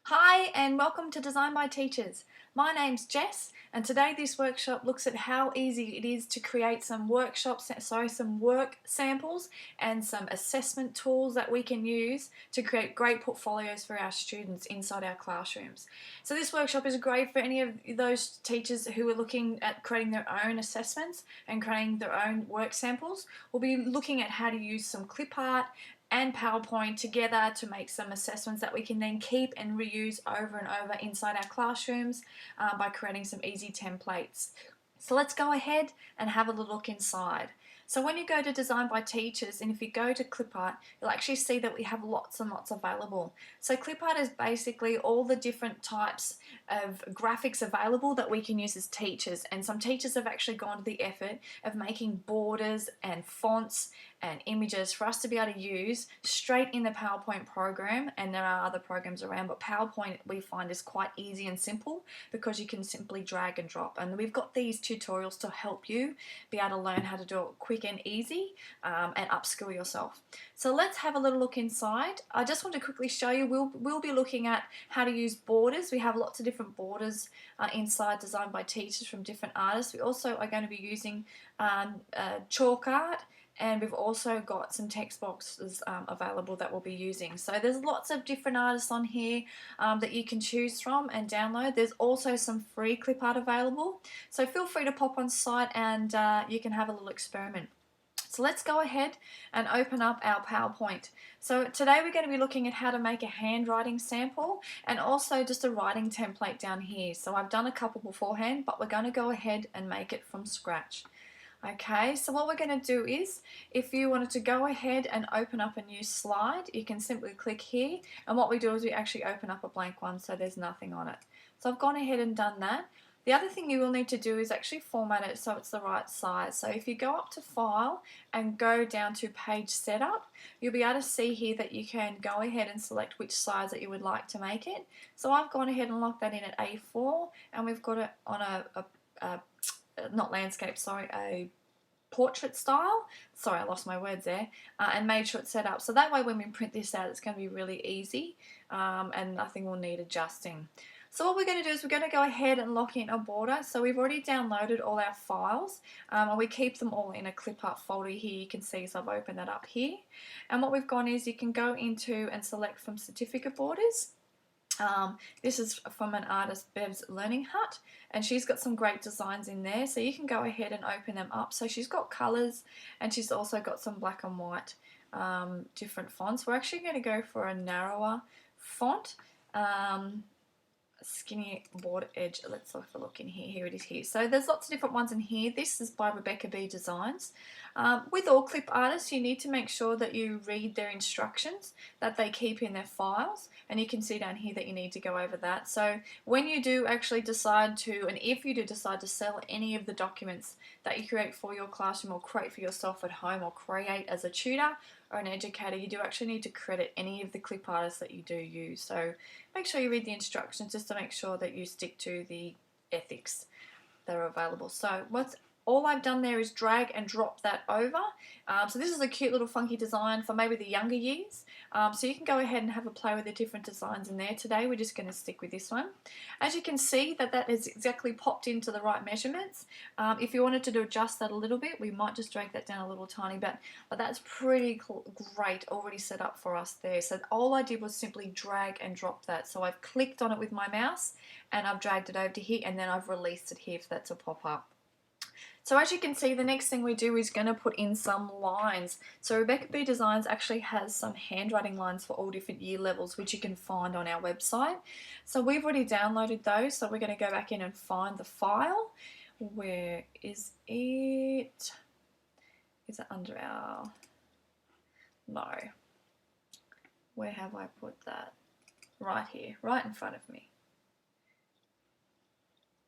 Hi and welcome to Design by Teachers. My name's Jess and today this workshop looks at how easy it is to create some work samples and some assessment tools that we can use to create great portfolios for our students inside our classrooms. So this workshop is great for any of those teachers who are looking at creating their own assessments and creating their own work samples. We'll be looking at how to use some clip art and PowerPoint together to make some assessments that we can then keep and reuse over and over inside our classrooms by creating some easy templates. So let's go ahead and have a look inside. So when you go to Design by Teachers and if you go to Clipart, you'll actually see that we have lots and lots available. So Clipart is basically all the different types of graphics available that we can use as teachers, and some teachers have actually gone to the effort of making borders and fonts and images for us to be able to use straight in the PowerPoint program, and there are other programs around, but PowerPoint we find is quite easy and simple because you can simply drag and drop, and we've got these tutorials to help you be able to learn how to do it quick and easy and upskill yourself. So let's have a little look inside. I just want to quickly show you, we'll be looking at how to use borders. We have lots of different borders inside Designed by Teachers from different artists. We also are going to be using chalk art, and we've also got some text boxes available that we'll be using. So there's lots of different artists on here that you can choose from and download. There's also some free clip art available, so feel free to pop on site and you can have a little experiment. So let's go ahead and open up our PowerPoint. So today we're going to be looking at how to make a handwriting sample and also just a writing template down here. So I've done a couple beforehand, but we're going to go ahead and make it from scratch. Okay, so what we're going to do is, if you wanted to go ahead and open up a new slide, you can simply click here, and what we do is we actually open up a blank one so there's nothing on it. So I've gone ahead and done that. The other thing you will need to do is actually format it so it's the right size. So if you go up to File and go down to Page Setup, you'll be able to see here that you can go ahead and select which size that you would like to make it. So I've gone ahead and locked that in at A4, and we've got it on not landscape, sorry, a portrait style. Sorry, I lost my words there. And made sure it's set up. So that way when we print this out, it's going to be really easy and nothing will need adjusting. So what we're going to do is we're going to go ahead and lock in a border. So we've already downloaded all our files and we keep them all in a clip art folder here. You can see, so I've opened that up here. And what we've gone is you can go into and select from certificate borders. This is from an artist, Bev's Learning Hut, and she's got some great designs in there, so you can go ahead and open them up. So she's got colours and she's also got some black and white different fonts. We're actually going to go for a narrower font, skinny border edge. Let's have a look in here. Here it is here. So there's lots of different ones in here. This is by Rebecca B Designs. With all clip artists, you need to make sure that you read their instructions that they keep in their files, and you can see down here that you need to go over that. So when you do actually decide to, and if you do decide to sell any of the documents that you create for your classroom or create for yourself at home or create as a tutor or an educator, you do actually need to credit any of the clip artists that you do use. So make sure you read the instructions just to make sure that you stick to the ethics that are available. So all I've done there is drag and drop that over. So this is a cute little funky design for maybe the younger years. So you can go ahead and have a play with the different designs in there. Today we're just going to stick with this one. As you can see, that is exactly popped into the right measurements. If you wanted to adjust that a little bit, we might just drag that down a little tiny bit. But that's pretty great already set up for us there. So all I did was simply drag and drop that. So I've clicked on it with my mouse and I've dragged it over to here, and then I've released it here for that to pop up. So as you can see, the next thing we do is going to put in some lines. So Rebecca B Designs actually has some handwriting lines for all different year levels, which you can find on our website. So we've already downloaded those, so we're going to go back in and find the file. Where is it? Is it under our... No. Where have I put that? Right here, right in front of me.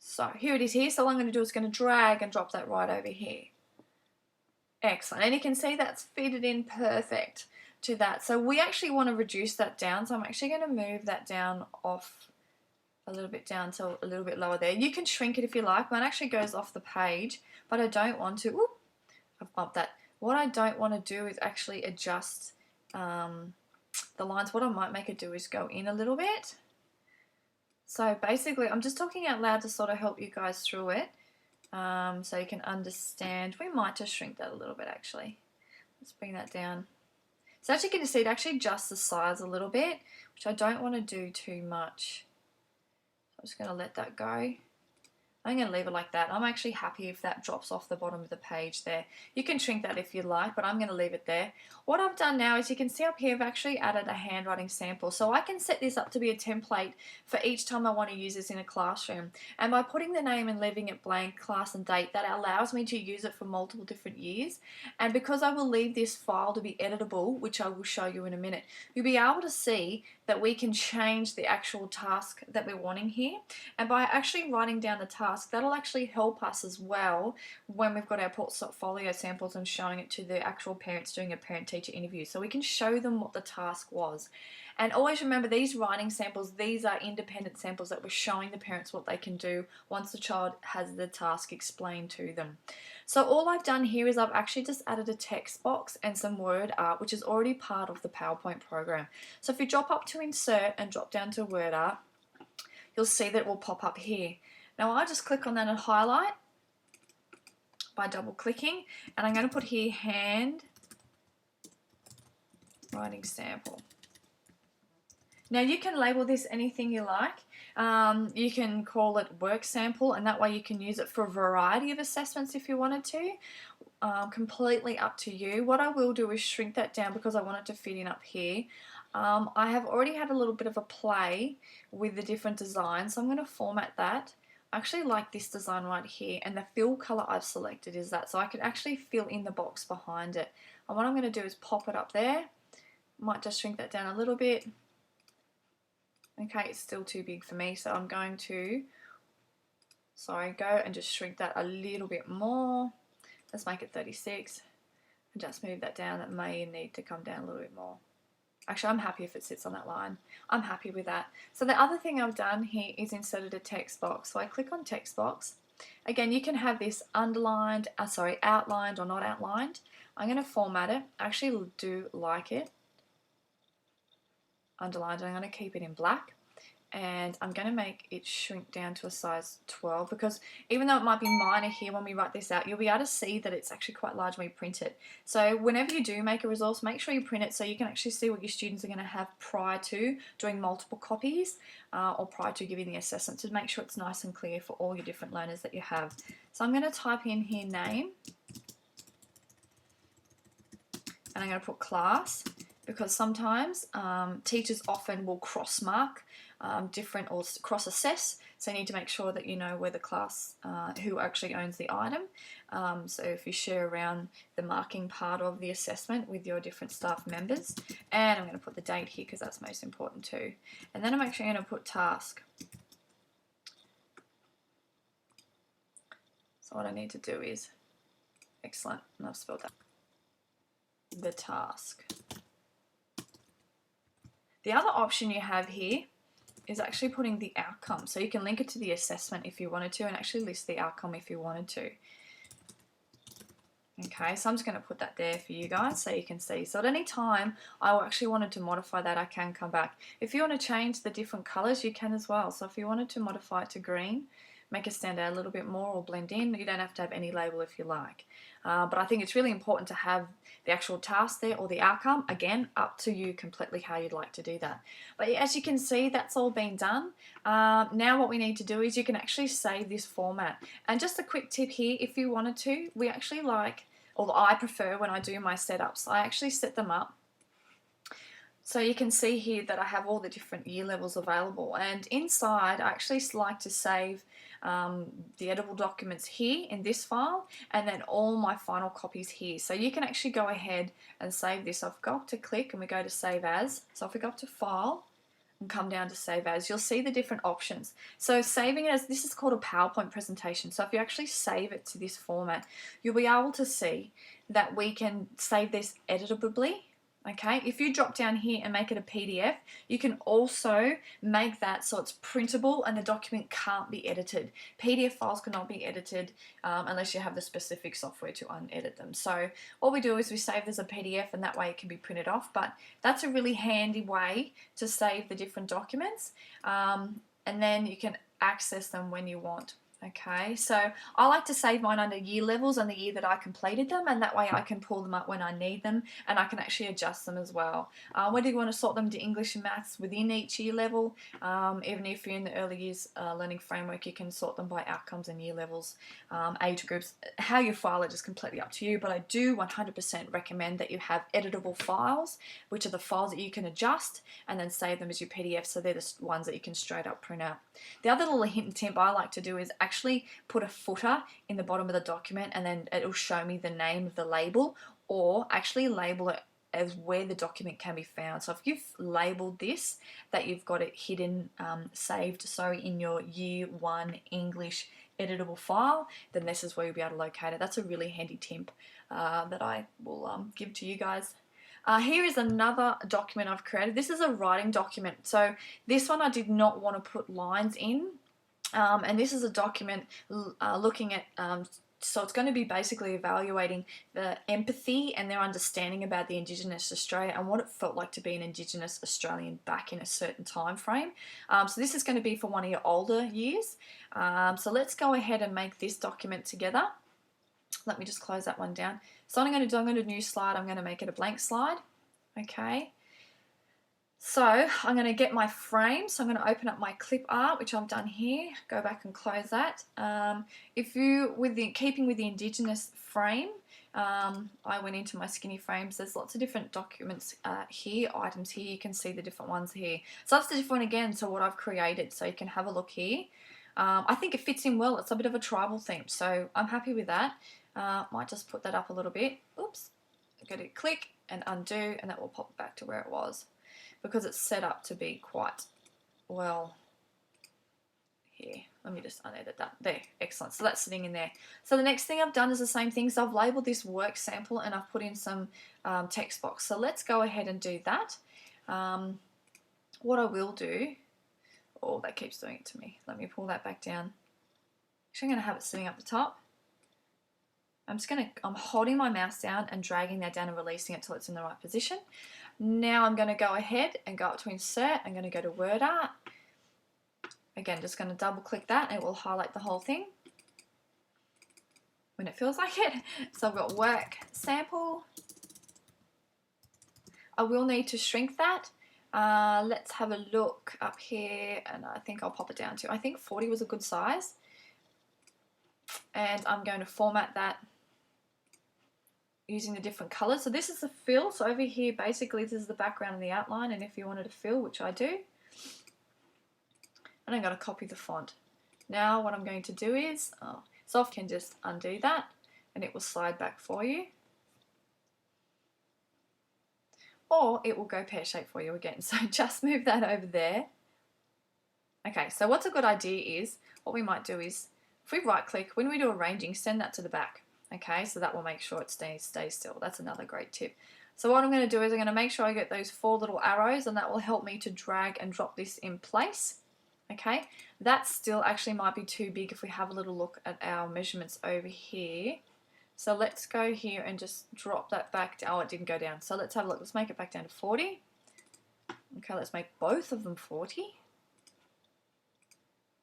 So here it is here. So all I'm going to do is going to drag and drop that right over here. Excellent. And you can see that's fitted in perfect to that. So we actually want to reduce that down. So I'm actually going to move that down off a little bit down to a little bit lower there. You can shrink it if you like. Mine actually goes off the page, but I don't want to. Whoop, I've bumped that. What I don't want to do is actually adjust the lines. What I might make it do is go in a little bit. So basically, I'm just talking out loud to sort of help you guys through it, so you can understand. We might just shrink that a little bit actually. Let's bring that down. So as you can see, it actually adjusts the size a little bit, which I don't want to do too much. I'm just going to let that go. I'm going to leave it like that. I'm actually happy if that drops off the bottom of the page there. You can shrink that if you like, but I'm going to leave it there. What I've done now is you can see up here I've actually added a handwriting sample. So I can set this up to be a template for each time I want to use this in a classroom. And by putting the name and leaving it blank, class and date, that allows me to use it for multiple different years. And because I will leave this file to be editable, which I will show you in a minute, you'll be able to see that we can change the actual task that we're wanting here. And by actually writing down the task, that'll actually help us as well when we've got our portfolio samples and showing it to the actual parents doing a parent-teacher interview. So we can show them what the task was. And always remember, these writing samples, these are independent samples that we're showing the parents what they can do once the child has the task explained to them. So all I've done here is I've actually just added a text box and some word art, which is already part of the PowerPoint program. So if you drop up to insert and drop down to word art, you'll see that it will pop up here. Now I'll just click on that and highlight by double clicking, and I'm going to put here hand writing sample. Now you can label this anything you like. You can call it work sample, and that way you can use it for a variety of assessments if you wanted to. Completely up to you. What I will do is shrink that down because I want it to fit in up here. I have already had a little bit of a play with the different designs, so I'm going to format that. I actually like this design right here, and the fill color I've selected is that, so I can actually fill in the box behind it. And what I'm going to do is pop it up there. Might just shrink that down a little bit. Okay, it's still too big for me, so I'm going to, go and just shrink that a little bit more. Let's make it 36 and just move that down. That may need to come down a little bit more. Actually, I'm happy if it sits on that line. I'm happy with that. So the other thing I've done here is inserted a text box. So I click on text box. Again, you can have this underlined, outlined or not outlined. I'm going to format it. I actually do like it underlined. I'm going to keep it in black. And I'm going to make it shrink down to a size 12, because even though it might be minor here when we write this out, you'll be able to see that it's actually quite large when we print it. So whenever you do make a resource, make sure you print it so you can actually see what your students are going to have prior to doing multiple copies or prior to giving the assessment, to make sure it's nice and clear for all your different learners that you have. So I'm going to type in here name, and I'm going to put class, because sometimes teachers often will cross mark different or cross assess, so you need to make sure that you know where the class, who actually owns the item. So if you share around the marking part of the assessment with your different staff members. And I'm going to put the date here because that's most important too. And then I'm actually going to put task. So what I need to do is, excellent, and I've spelled that, the task. The other option you have here is actually putting the outcome. So you can link it to the assessment if you wanted to, and actually list the outcome if you wanted to. Okay, so I'm just going to put that there for you guys so you can see. So at any time I actually wanted to modify that, I can come back. If you want to change the different colours, you can as well. So if you wanted to modify it to green, make it stand out a little bit more or blend in, you don't have to have any label if you like. But I think it's really important to have the actual task there or the outcome. Again, up to you completely how you'd like to do that. But as you can see, that's all been done. Now what we need to do is you can actually save this format. And just a quick tip here, if you wanted to, we actually like, or I prefer when I do my setups, I actually set them up. So you can see here that I have all the different year levels available, and inside I actually like to save the editable documents here in this file, and then all my final copies here. So you can actually go ahead and save this. So if we go up to click and we go to save as, so if we go up to file and come down to save as, you'll see the different options. So saving it as, this is called a PowerPoint presentation. So if you actually save it to this format, you'll be able to see that we can save this editably. Okay, if you drop down here and make it a PDF, you can also make that so it's printable and the document can't be edited. PDF files cannot be edited unless you have the specific software to unedit them. So what we do is we save as a PDF, and that way it can be printed off. But that's a really handy way to save the different documents. and then you can access them when you want. Okay, so I like to save mine under year levels and the year that I completed them, and that way I can pull them up when I need them, and I can actually adjust them as well. Whether you want to sort them to English and Maths within each year level, even if you're in the early years learning framework, you can sort them by outcomes and year levels, age groups. How you file it is completely up to you, but I do 100% recommend that you have editable files, which are the files that you can adjust and then save them as your PDF, so they're the ones that you can straight up print out. The other little hint and tip I like to do is actually put a footer in the bottom of the document, and then it'll show me the name of the label, or actually label it as where the document can be found. So if you've labeled this, that you've got it hidden, saved, in your year 1 English editable file, then this is where you'll be able to locate it. That's a really handy tip that I will give to you guys. Here is another document I've created. This is a writing document. So this one I did not want to put lines in. And this is a document looking at, so it's going to be basically evaluating the empathy and their understanding about the Indigenous Australia and what it felt like to be an Indigenous Australian back in a certain time frame. So this is going to be for one of your older years. So let's go ahead and make this document together. Let me just close that one down. So what I'm going to do, I'm going to do a new slide. I'm going to make it a blank slide. Okay. So I'm going to get my frame. So I'm going to open up my clip art, which I've done here. Go back and close that. If you, keeping with the Indigenous frame, I went into my skinny frames. There's lots of different documents here, items here. You can see the different ones here. So that's the different again to what I've created. So you can have a look here. I think it fits in well. It's a bit of a tribal theme, so I'm happy with that. Might just put that up a little bit. Oops. Go to click and undo, and that will pop back to where it was, because it's set up to be quite well here. Let me just unedit that. There, excellent. So that's sitting in there. So the next thing I've done is the same thing. So I've labeled this work sample and I've put in some text box. So let's go ahead and do that. What I will do, oh, that keeps doing it to me. Let me pull that back down. Actually, I'm going to have it sitting up the top. I'm holding my mouse down and dragging that down and releasing it till it's in the right position. Now I'm going to go ahead and go up to insert. I'm going to go to word art. Again, just going to double click that and it will highlight the whole thing when it feels like it. So I've got work sample. I will need to shrink that. Let's have a look up here, and I think I'll pop it down to, I think 40 was a good size. And I'm going to format that using the different colors. So this is the fill. So over here, basically, this is the background and the outline. And if you wanted to fill, which I do, and I'm going to copy the font. Now what I'm going to do is, Soft can just undo that, and it will slide back for you. Or it will go pear-shaped for you again. So just move that over there. Okay, so what's a good idea is, what we might do is, if we right-click, when we do arranging, send that to the back. Okay, so that will make sure it stays still. That's another great tip. So what I'm going to do is I'm going to make sure I get those 4 little arrows, and that will help me to drag and drop this in place. Okay, that still actually might be too big if we have a little look at our measurements over here. So let's go here and just drop that back down. Oh, it didn't go down. So let's have a look. Let's make it back down to 40. Okay, let's make both of them 40.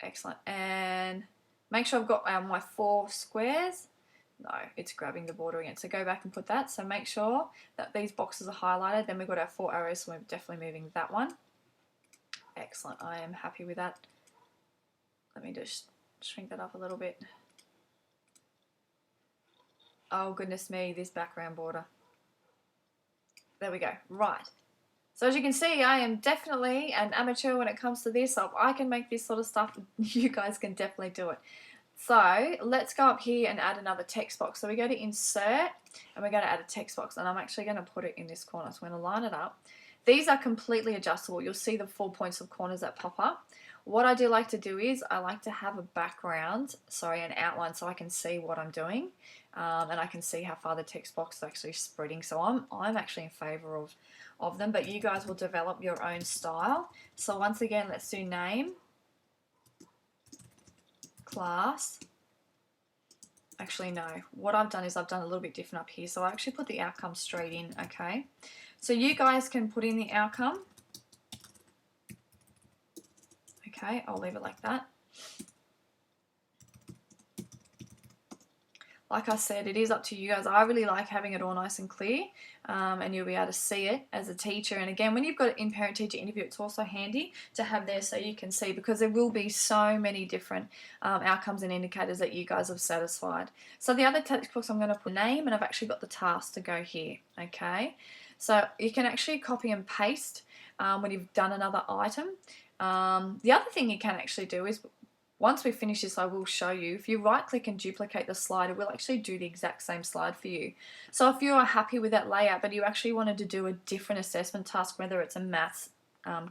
Excellent. And make sure I've got my 4 squares. No, it's grabbing the border again. So go back and put that. So make sure that these boxes are highlighted. Then we've got our 4 arrows, so we're definitely moving that one. Excellent. I am happy with that. Let me just shrink that up a little bit. Oh, goodness me, this background border. There we go. Right. So as you can see, I am definitely an amateur when it comes to this. So if I can make this sort of stuff, you guys can definitely do it. So let's go up here and add another text box. So we go to insert and we're going to add a text box, and I'm actually going to put it in this corner. So I'm going to line it up. These are completely adjustable. You'll see the 4 points of corners that pop up. What I do like to do is I like to have a background, an outline, so I can see what I'm doing, and I can see how far the text box is actually spreading. So I'm actually in favour of them, but you guys will develop your own style. So once again, let's do name, class. Actually, no. What I've done is I've done a little bit different up here. So I actually put the outcome straight in, okay? So you guys can put in the outcome. Okay, I'll leave it like that. Like I said, it is up to you guys. I really like having it all nice and clear, and you'll be able to see it as a teacher. And again, when you've got an in-parent teacher interview, it's also handy to have there so you can see, because there will be so many different outcomes and indicators that you guys have satisfied. So the other textbooks, I'm going to put name, and I've actually got the task to go here. Okay, so you can actually copy and paste when you've done another item. The other thing you can actually do is, once we finish this, I will show you. If you right click and duplicate the slide, it will actually do the exact same slide for you. So if you are happy with that layout, but you actually wanted to do a different assessment task, whether it's a maths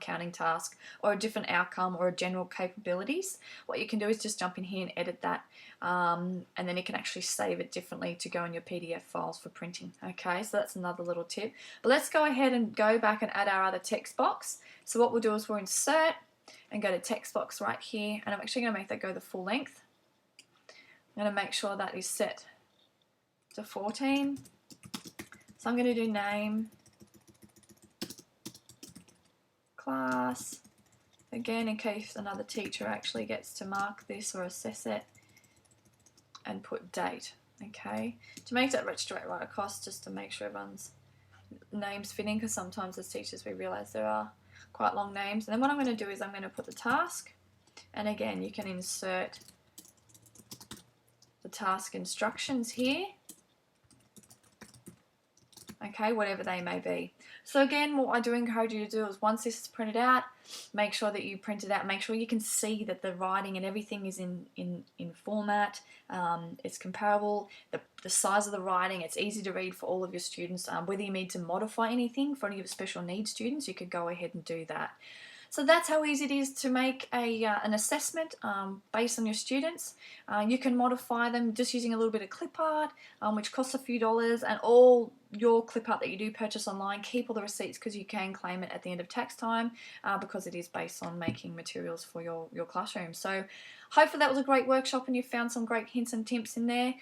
counting task or a different outcome or a general capabilities, what you can do is just jump in here and edit that, and then you can actually save it differently to go in your PDF files for printing. Okay, so that's another little tip. But let's go ahead and go back and add our other text box. So what we'll do is we'll insert and go to text box right here, and I'm actually going to make that go the full length. I'm going to make sure that is set to 14. So I'm going to do name, class, again in case another teacher actually gets to mark this or assess it, and put date. Okay, to make that register rate right across, just to make sure everyone's names fit in, because sometimes as teachers we realise there are quite long names. And then what I'm going to do is I'm going to put the task, and again you can insert the task instructions here, okay, whatever they may be. So again, what I do encourage you to do is, once this is printed out, make sure that you print it out, make sure you can see that the writing and everything is in format, it's comparable, the size of the writing, it's easy to read for all of your students. Whether you need to modify anything for any of the special needs students, you could go ahead and do that. So that's how easy it is to make an assessment based on your students. You can modify them just using a little bit of clip art, which costs a few dollars, and all your clip art that you do purchase online, keep all the receipts, because you can claim it at the end of tax time, because it is based on making materials for your classroom. So hopefully that was a great workshop and you found some great hints and tips in there.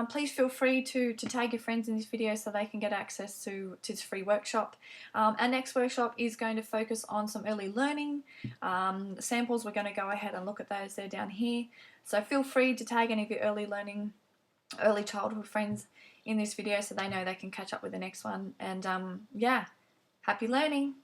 Please feel free to tag your friends in this video so they can get access to this free workshop. Our next workshop is going to focus on some early learning samples. We're going to go ahead and look at those. They're down here. So feel free to tag any of your early childhood friends in this video so they know they can catch up with the next one. And yeah, happy learning.